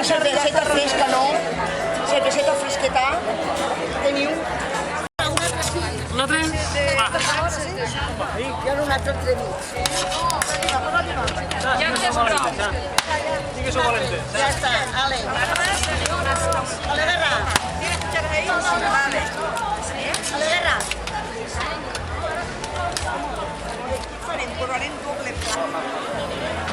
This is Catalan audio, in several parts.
una cerveseta fresca, no? Cerveseta fresqueta. Teniu? Un altre? Jo no un altre entremig. Ja en tens prou. Digues-ho valente. Ja està, ale. Ale, guerra. Ale, guerra. Farem, posarem doble plat.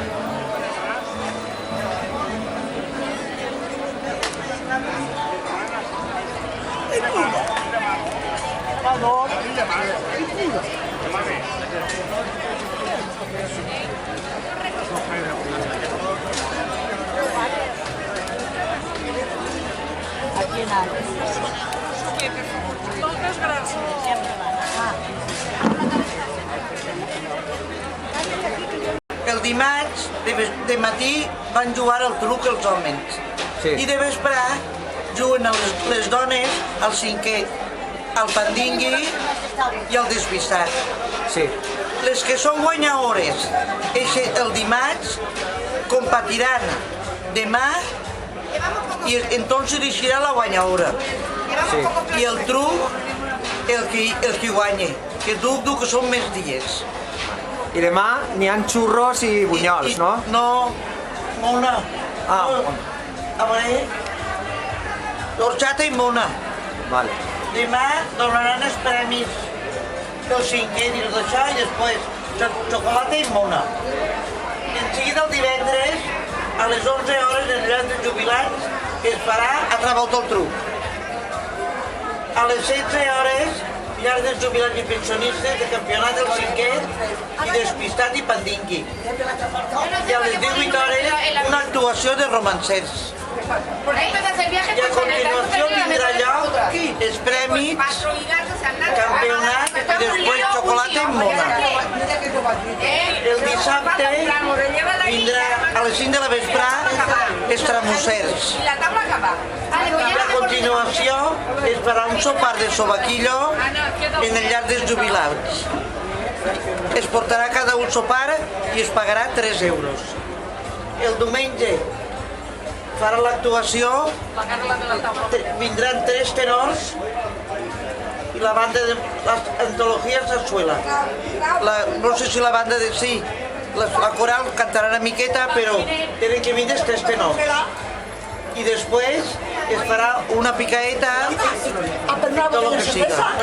Aquí en algo. Moltes gràcies. El dimarts de matí van jugar al truc els homes. Sí. I de vesprà juguen les dones al cinquè, al pandingui i al despistat. Sí. Les que són guanyadores el dimarts competiran demà i entonces dirigirà la guanyadora. Sí. I el truc, el que guanye, que dubto que són més dies. I demà n'hi ha xurros i bunyols, no? No, mona. Ah, A veure, l'orxata i mona. vale. Demà donaran els premis del cinquè i d'això i després xocolata i mona. I en seguida el divendres, a les 11 hores en el lloc dels jubilats, es farà altra volta el truc. A les 16 hores, llar dels jubilats i pensionistes de campionat del cinquè i despistat i pandingui. I a les 18 hores, una actuació de romancers. I a continuació vindrà lloc els premis, campionat i després xocolata i mona. El dissabte vindrà a les 5 de la vesprà els tramussers. I a continuació es farà un sopar de sobaquillo en el llar dels jubilats. Es portarà cada un sopar i es pagarà 3 euros. El diumenge farà l'actuació, vindran 3 tenors i la banda de l'antologia Sarsuela. No sé si la banda de sí, la coral cantarà una miqueta, però tenen que vindre 3 tenors. I després es farà una picaeta i tot el que siga.